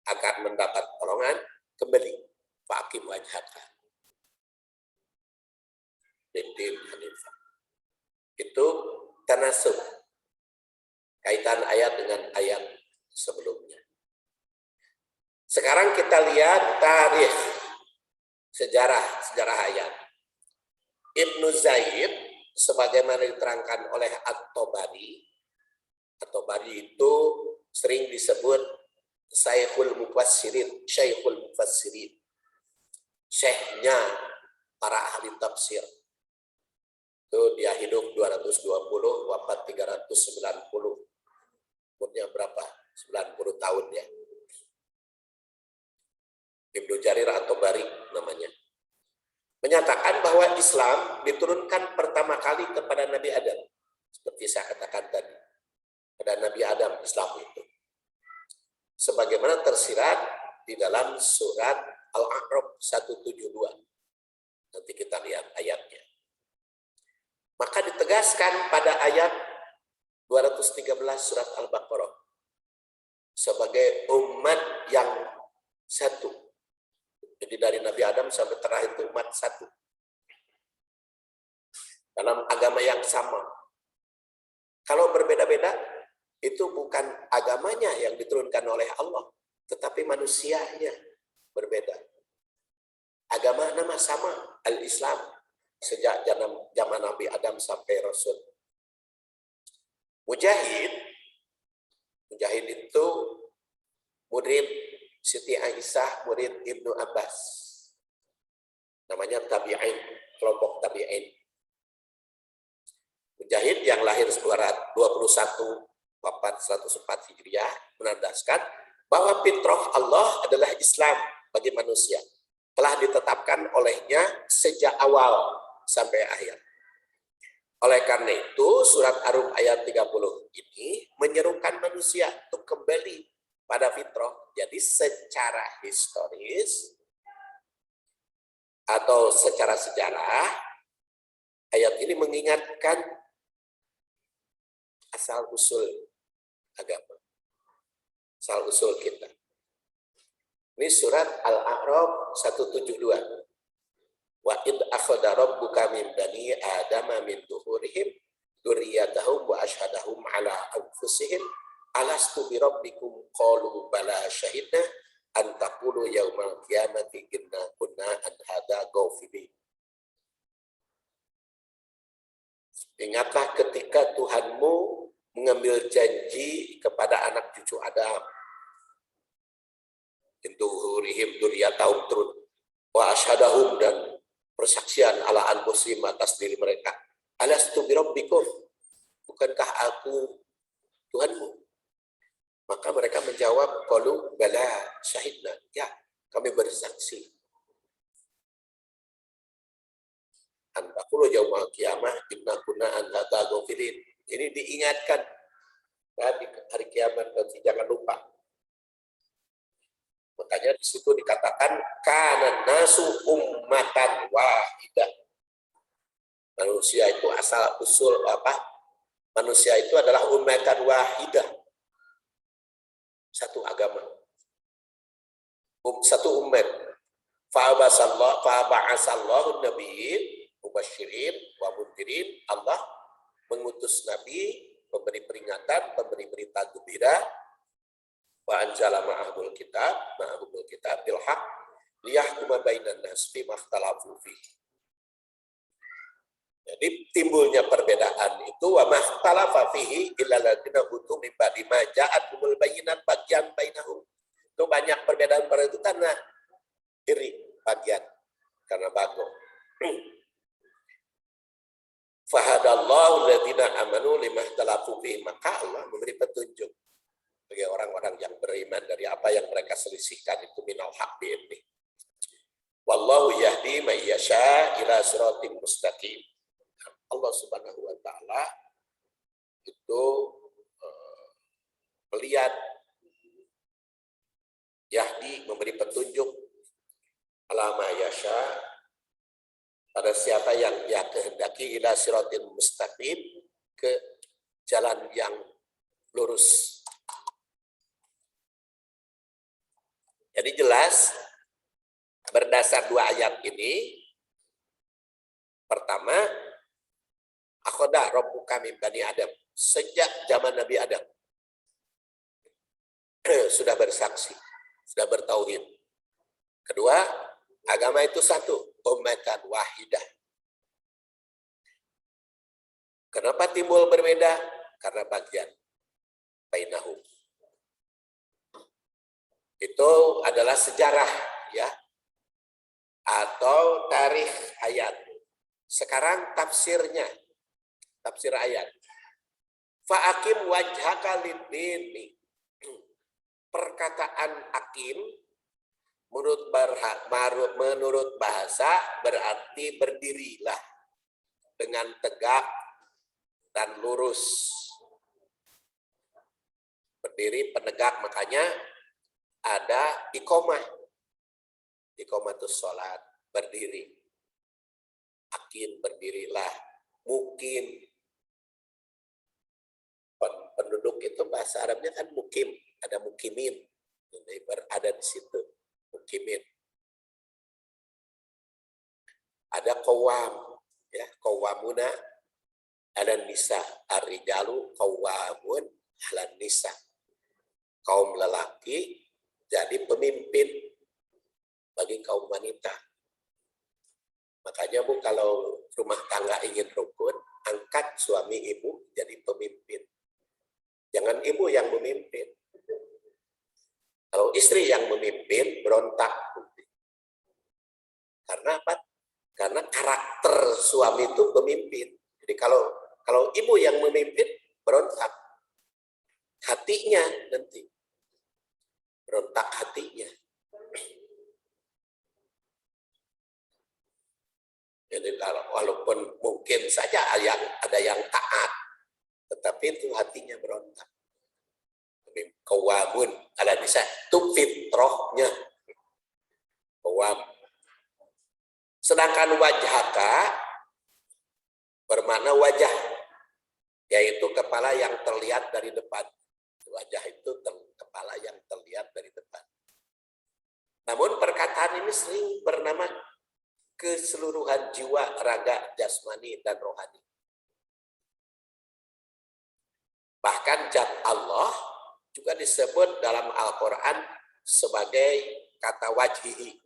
agar mendapat pertolongan, kembali faqim wajhaka lid-din hanifah. Itu tanasub. Kaitan ayat dengan ayat sebelumnya. Sekarang kita lihat tarikh sejarah ayat. Ibnu Zaid sebagaimana diterangkan oleh At-Tabari. At-Tabari itu sering disebut Syekhul Mufassirin, Syekhnya para ahli tafsir. Itu dia hidup 220, wafat 390. Umurnya berapa? 90 tahun ya. Ibnu Jarir At-Tabari namanya. Menyatakan bahwa Islam diturunkan pertama kali kepada Nabi Adam. Seperti saya katakan tadi. Pada Nabi Adam Islam itu. Sebagaimana tersirat di dalam surat Al-A'raf 172. Nanti kita lihat ayatnya. Maka ditegaskan pada ayat 213 surat Al-Baqarah sebagai umat yang satu. Jadi dari Nabi Adam sampai terakhir itu umat satu. Dalam agama yang sama. Kalau berbeda-beda, itu bukan agamanya yang diturunkan oleh Allah, tetapi manusianya berbeda. Agama nama sama, Al-Islam. Sejak zaman Nabi Adam sampai Rasul. Mujahid itu murid Siti Aisyah, murid Ibnu Abbas. Namanya tabi'in, kelompok tabi'in. Mujahid yang lahir 21, wafat 104 Hijriah, menandaskan bahwa fitrah Allah adalah Islam bagi manusia. Telah ditetapkan olehnya sejak awal sampai akhir. Oleh karena itu, surat Ar-Rum ayat 30 ini menyerukan manusia untuk kembali pada fitrah. Jadi secara historis atau secara sejarah, ayat ini mengingatkan asal-usul agama, asal-usul kita. Ini surat Al-A'raf 172. Wa id akhadha rabbuka min bani adama min zuhurihim dzurriyyatahum wa asyhadahum ala anfusihim alastu bi rabbikum qalu bala syahidna an taqulu yaumal qiyamati inna kunna an hadza ghafilin. Ingatlah ketika Tuhanmu mengambil janji kepada anak cucu Adam. Intuhurihim dzurriyyatahum turun wa asyhadahum dan persaksian ala al-muslim atas diri mereka. Alastu bi rabbikum, bukankah aku Tuhanmu? Maka mereka menjawab, qalu bala syahidna, ya kami bersaksi. An taqulu yaumal qiyamah inna kunna an hadza ghafilin. Ini diingatkan di hari kiamat, nanti jangan lupa. Makanya di situ dikatakan kana nasu ummatan wahidah. Manusia itu asal usul apa? Manusia itu adalah ummatan wahidah. Satu agama. Satu umat. Fa'aba'asallahu nabiyyin mubasyirin wa mundhirin. Allah mengutus nabi, memberi peringatan, memberi berita gembira. Wa anzala ma'ahul kitab bil haq liyahkuma bainan nas fi makhtalafu fihi. Jadi timbulnya perbedaan itu wa makhtalafa fihi illa alladziina utu min ba'di ma ja'atumul bayyinat bagian bainahum. Itu banyak perbedaan pada itu karena iri bagian, karena bago. Fahadallahu alladziina amanu limahtalafu fihi, maka Allah memberi petunjuk bagi orang-orang yang beriman dari apa yang mereka selisihkan itu minal haq bi'idni. Wallahu yahdi may yasha ila siratim mustaqim. Allah Subhanahu wa taala itu melihat yahdi, memberi petunjuk ala ma yasha pada siapa yang dia kehendaki ila siratim mustaqim, ke jalan yang lurus. Jadi jelas berdasar dua ayat ini, pertama, akhadha rabbuka min bani Adam, sejak zaman Nabi Adam sudah bersaksi, sudah bertauhid. Kedua, agama itu satu, ummatan wahidah. Kenapa timbul berbeda? Karena bagian bainahum. Itu adalah sejarah, ya, atau tarikh ayat. Sekarang tafsirnya, tafsir ayat. Fa'akim wajhaka lid-dini. Perkataan akim menurut bahasa berarti berdirilah dengan tegak dan lurus. Berdiri penegak, makanya ada iqomah. Iqomatus sholat, berdiri. Akin, berdirilah. Mukim. Penduduk itu bahasa Arabnya kan mukim. Ada mukimin. Jadi berada di situ. Mukimin. Ada qawam. Ya, qawamuna ala nisa. Ar-rijalu qawamun ala nisa. Kaum lelaki jadi pemimpin bagi kaum wanita. Makanya Bu, kalau rumah tangga ingin rukun, angkat suami ibu jadi pemimpin. Jangan ibu yang memimpin. Kalau istri yang memimpin, berontak. Karena apa? Karena karakter suami itu pemimpin. Jadi kalau ibu yang memimpin, berontak. Hatinya nanti. Berontak hatinya. Jadi kalau walaupun mungkin saja ada yang taat, tetapi itu hatinya berontak. Kawamun, ada bisa itu fitrahnya. Kawam. Sedangkan wajhaka bermakna wajah, yaitu kepala yang terlihat dari depan. Wajah itu kepala yang terlihat dari depan. Namun perkataan ini sering bernama keseluruhan jiwa, raga, jasmani, dan rohani. Bahkan zat Allah juga disebut dalam Al-Quran sebagai kata wajhihi.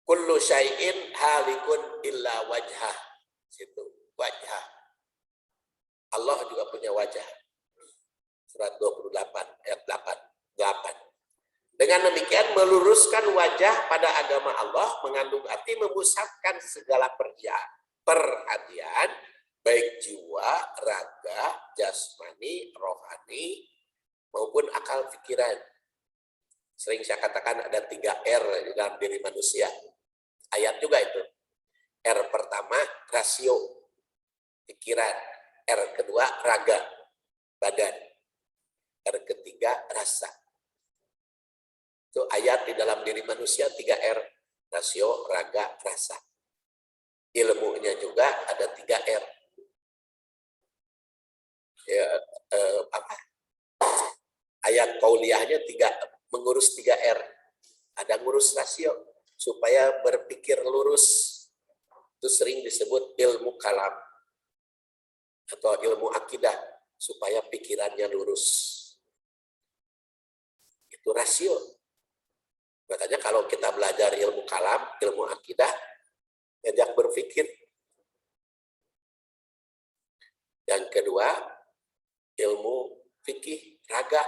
Kullu syai'in halikun illa wajhah. Situ, wajhah. Allah juga punya wajah. Surat 28 ayat 8. Dengan demikian meluruskan wajah pada agama Allah mengandung arti memusatkan segala perhatian baik jiwa, raga, jasmani, rohani maupun akal pikiran. Sering saya katakan ada 3 R di dalam diri manusia. Ayat juga itu. R pertama rasio, pikiran. R kedua raga, badan. R ketiga rasa. Itu ayat di dalam diri manusia 3 R. Rasio, raga, rasa. Ilmunya juga ada 3 R. Ya, ayat qauliyahnya mengurus 3 R. Ada ngurus rasio supaya berpikir lurus. Itu sering disebut ilmu kalam atau ilmu akidah supaya pikirannya lurus. Itu rasio. Makanya kalau kita belajar ilmu kalam, ilmu akidah, ngajak berpikir. Yang kedua, ilmu fikih, raga.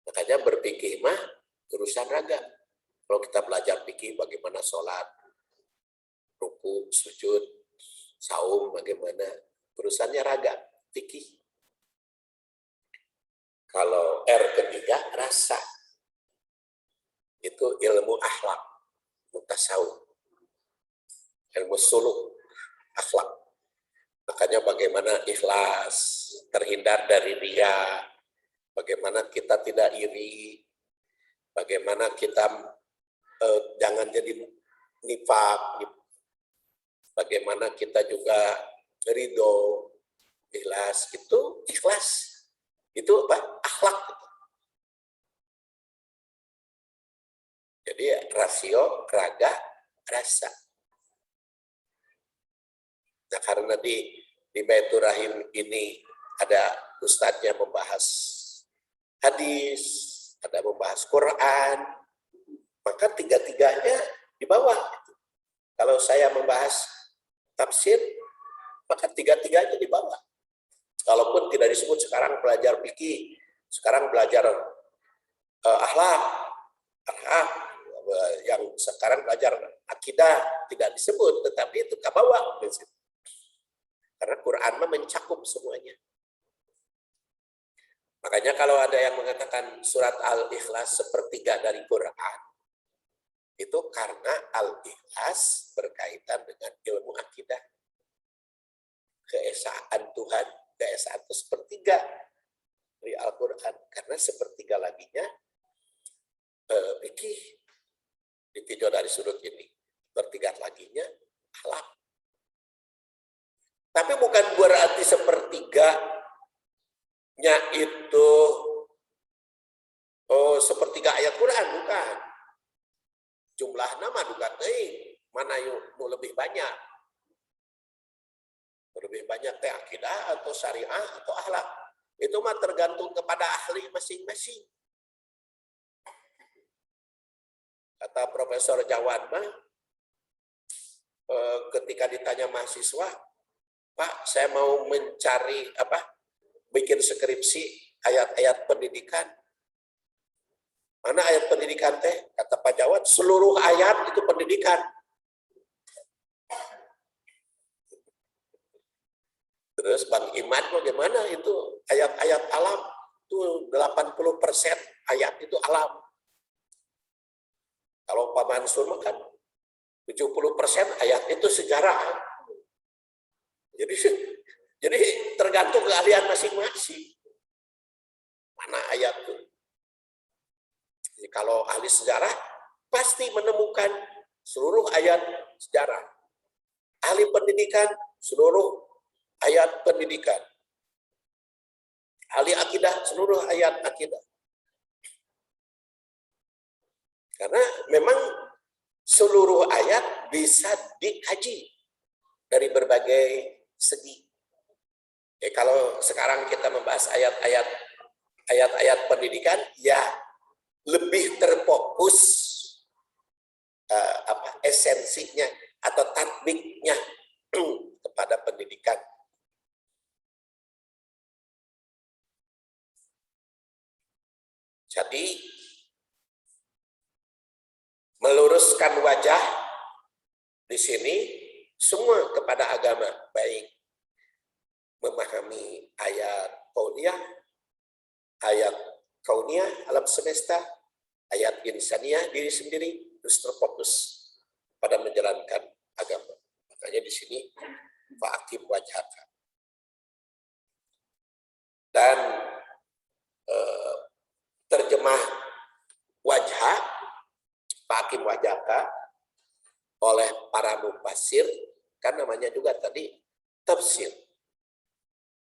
Makanya berpikir mah urusan raga. Kalau kita belajar fikih bagaimana sholat, ruku, sujud, saum, bagaimana urusannya raga, fikih. Kalau R ketiga rasa, itu ilmu akhlak, mutasawuf, ilmu suluk, akhlak. Makanya bagaimana ikhlas, terhindar dari riya, bagaimana kita tidak iri, bagaimana kita jangan jadi nifak, bagaimana kita juga ridho, ikhlas. Itu ikhlas, itu apa? Akhlak. Jadi rasio, raga, rasa. Nah karena di Baitur Rahim ini ada ustadznya membahas hadis, ada membahas Quran, maka tiga-tiganya di bawah. Kalau saya membahas tafsir, maka tiga-tiganya di bawah. Kalaupun tidak disebut sekarang belajar fikih, sekarang belajar akhlak, yang sekarang belajar akidah tidak disebut, tetapi itu ke bawah. Karena Quran mencakup semuanya. Makanya kalau ada yang mengatakan surat Al-Ikhlas sepertiga dari Quran, itu karena Al-Ikhlas berkaitan dengan ilmu akidah. Keesaan Tuhan, keesaan itu sepertiga dari Al-Quran. Karena sepertiga laginya fikih ditinjau dari sudut ini. Sepertiga laginya alam. Tapi bukan berarti sepertiganya itu sepertiga ayat Quran, bukan. Jumlah nama bukan, mana yang lebih banyak. Lebih banyak teh akidah atau syariah atau akhlak. Itu mah tergantung kepada ahli masing-masing. Kata Profesor Jawan mah, ketika ditanya mahasiswa, Pak, saya mau mencari bikin skripsi ayat-ayat pendidikan. Mana ayat pendidikan teh? Kata Pak Jawan, seluruh ayat itu pendidikan. Terus Bang Iman bagaimana itu ayat-ayat alam? Itu 80% ayat itu alam. Kalau Pak Mansur kan 70% ayat itu sejarah. Jadi tergantung keahlian masing-masing. Mana ayat itu? Jadi kalau ahli sejarah pasti menemukan seluruh ayat sejarah. Ahli pendidikan seluruh ayat pendidikan. Ahli akidah seluruh ayat akidah. Karena memang seluruh ayat bisa dikaji dari berbagai segi. Kalau sekarang kita membahas ayat-ayat pendidikan, ya lebih terfokus esensinya atau tatbiknya kepada pendidikan. Jadi meluruskan wajah di sini semua kepada agama, baik memahami ayat kauniyah, alam semesta, ayat insaniah, diri sendiri, terus terfokus pada menjalankan agama. Makanya di sini fa'akim wajhaka. Dan terjemah wajah, fa'akim wajhaka oleh para mufassir, kan namanya juga tadi tafsir.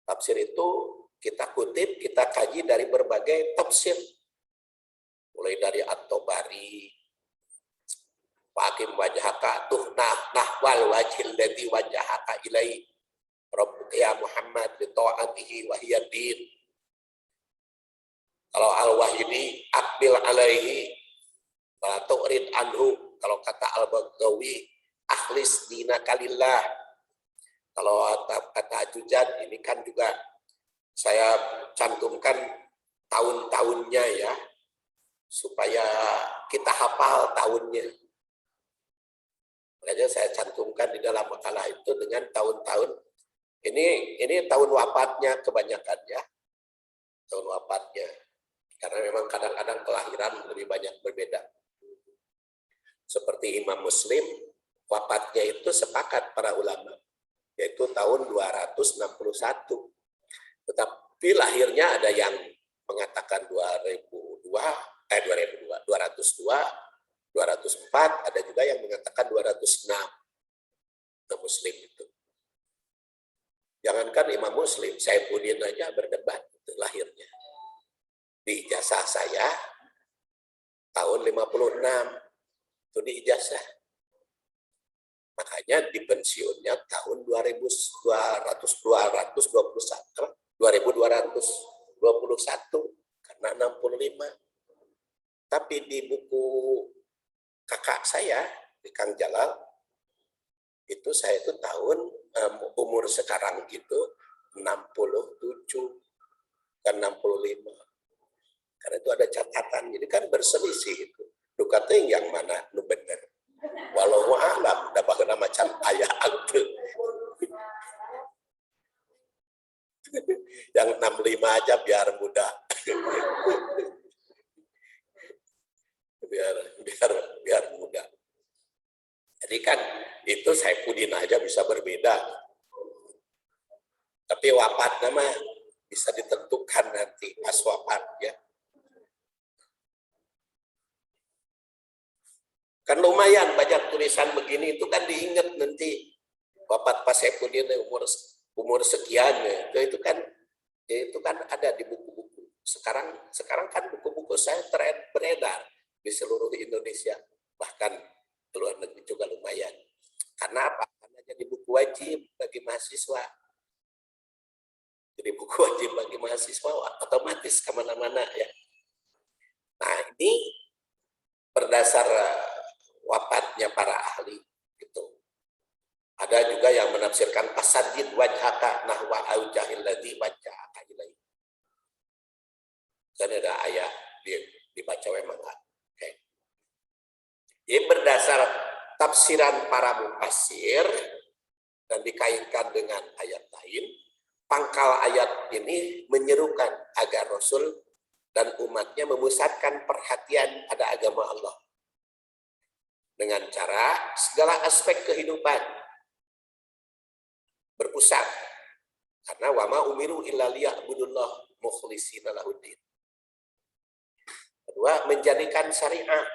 Tafsir itu kita kutip, kita kaji dari berbagai tafsir. Mulai dari At-Tabari, fa'akim wajhaka nahwal wajhil ladzi wajhaka ilaihi rabbuka ya Muhammad bi ta'atihi wa hiya din. Kalau Al-Wahidi aqbil alaihi wa tu'rid anhu. Kalau kata Al-Baghawi akhlis dinaka lillah. Kalau kata Jujad, ini kan juga saya cantumkan tahun-tahunnya ya, supaya kita hafal tahunnya. Makanya saya cantumkan di dalam makalah itu dengan tahun-tahun. Ini tahun wafatnya kebanyakan ya, tahun wafatnya. Karena memang kadang-kadang kelahiran lebih banyak berbeda. Seperti Imam Muslim, wafatnya itu sepakat para ulama, yaitu tahun 261. Tetapi lahirnya ada yang mengatakan 202, 204, ada juga yang mengatakan 206. Imam Muslim itu. Jangankan Imam Muslim, Saifuddin aja berdebat itu lahirnya. Di ijazah saya tahun 56. Itu di ijazah. Makanya di pensiunnya tahun 2221 karena 65. Tapi di buku kakak saya di Kang Jalal itu saya itu tahun umur sekarang itu 67 dan 65. Karena itu ada catatan, jadi kan berselisih itu. Dukatnya yang mana nu bener. Walau alam da baheula macan aya akte. Yang 65 aja biar mudah. biar mudah. Jadi kan itu Saifuddin aja bisa berbeda. Tapi wafat nama bisa ditentukan nanti pas wafat ya. Kan lumayan banyak tulisan begini, itu kan diingat nanti wafat Pak Saifuddin umur sekian ya. Itu kan ada di buku-buku. Sekarang kan buku-buku saya beredar di seluruh Indonesia, bahkan luar negeri juga lumayan. Karena apa? Karena jadi buku wajib bagi mahasiswa. Jadi buku wajib bagi mahasiswa otomatis kemana-mana ya. Nah ini berdasar wafatnya para ahli itu. Ada juga yang menafsirkan pasajid wajhaka nahwa aujahil ladzi wajhaka ilaihi. Dan ada ayat dibaca memang. Okay. Ini berdasar tafsiran para mufassir dan dikaitkan dengan ayat lain. Pangkal ayat ini menyerukan agar Rasul dan umatnya memusatkan perhatian pada agama Allah. dengan cara segala aspek kehidupan berpusat, karena wama umiru illa liya'budullah mukhlishina lahuddin. Kedua, menjadikan syariat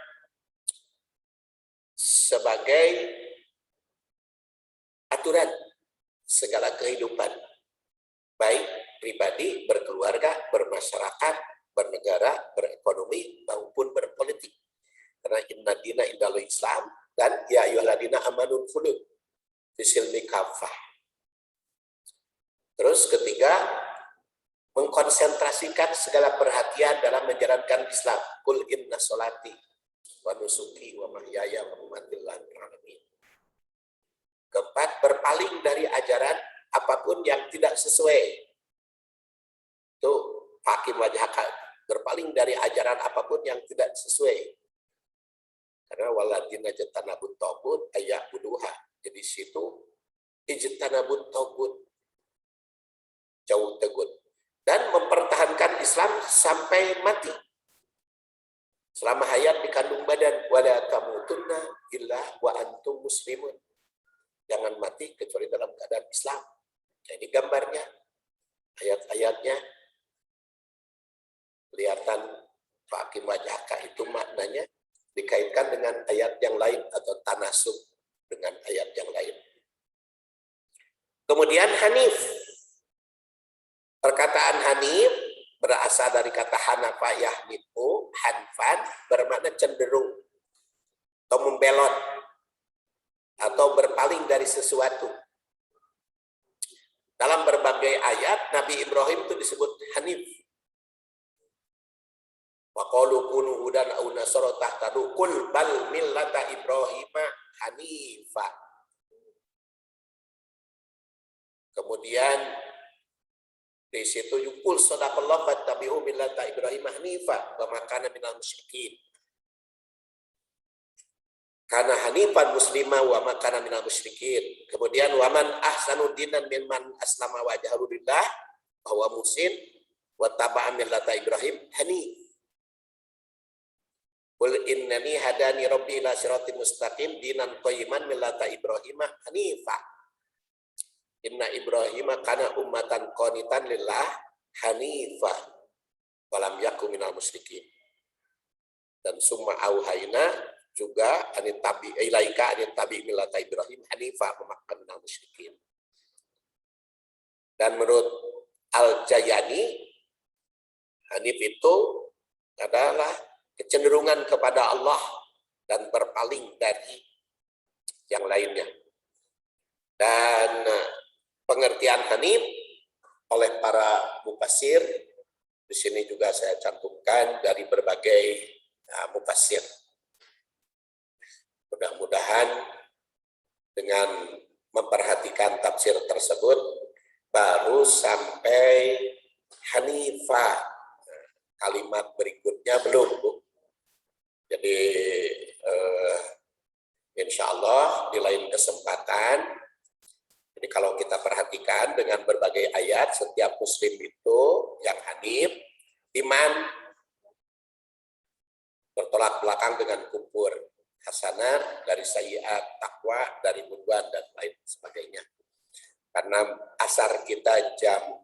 sebagai aturan segala kehidupan, baik pribadi, berkeluarga, bermasyarakat, bernegara, berekonomi, maupun berpolitik. Karena inna dina indal Islam, dan ya ayyuhalladzina amanu khulu fisilmi kafah. Terus ketiga, mengkonsentrasikan segala perhatian dalam menjalankan Islam. Kul inna sholati wa nusuki wa mahyaya wa mamati lillahi alamin. Keempat, berpaling dari ajaran apapun yang tidak sesuai. Itu Hakim Wajhaka, berpaling dari ajaran apapun yang tidak sesuai. Karena waladina jatanabut tagut ayyabuduha. Jadi situ ijtanabut tagut, jauh tegut. Dan mempertahankan Islam sampai mati. Selama hayat di kandung badan, wala tamutunna illa wa antum muslimun. Jangan mati kecuali dalam keadaan Islam. Nah, ini gambarnya, ayat-ayatnya kelihatan Pak Hakim Wajhaka itu maknanya dikaitkan dengan ayat yang lain atau tanasub dengan ayat yang lain. Kemudian Hanif. Perkataan Hanif berasal dari kata Hanafa yahnifu, hanfan, bermakna cenderung atau membelot atau berpaling dari sesuatu. Dalam berbagai ayat Nabi Ibrahim itu disebut Hanif. Wa qalu kunu hudan aw nasara tahtadu qul bal millata Ibrahima hanifa. Kemudian di situ yukul sadaqallah fattabi'u millata Ibrahim hanifa wa ma kana minal musyrikin. Kana hanifan muslima wa ma kana minal musyrikin. Kemudian waman ahsanu dinan mimman aslama wajhahu lillah bahwa muslim wa taba'a millata Ibrahim hanif. Qul innani hadani rabbi ila siratim mustaqim dinan qayyiman millata Ibrahim hanifa. Inna Ibrahim kana ummatan qanitan lillah hanifah walam yakum minal musyrikin. Dan summa auhayna juga anit tabi ilaika anit tabi millata Ibrahim hanifah wa makan minal musyrikin. Dan menurut Al-Jayani, hanif itu adalah kecenderungan kepada Allah dan berpaling dari yang lainnya. Dan pengertian hanif oleh para mufassir di sini juga saya cantumkan dari berbagai mufassir. Mudah-mudahan dengan memperhatikan tafsir tersebut baru sampai hanifah. Kalimat berikutnya belum, Bu. Jadi insya Allah di lain kesempatan, jadi kalau kita perhatikan dengan berbagai ayat, setiap muslim itu yang hanif, iman, bertolak belakang dengan kufur, hasanah dari sayyiat, takwa dari mudwan dan lain sebagainya. Karena asar kita jam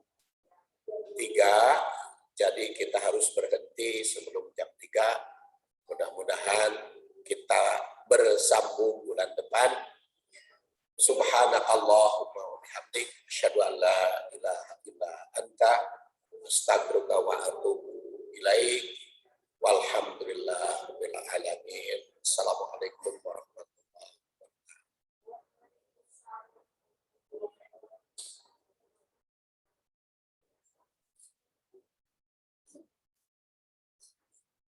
3, jadi kita harus berhenti sebelum jam 3. Mudah-mudahan kita bersambung bulan depan. Subhanakallahumma wa bihamdik, asyhadu an la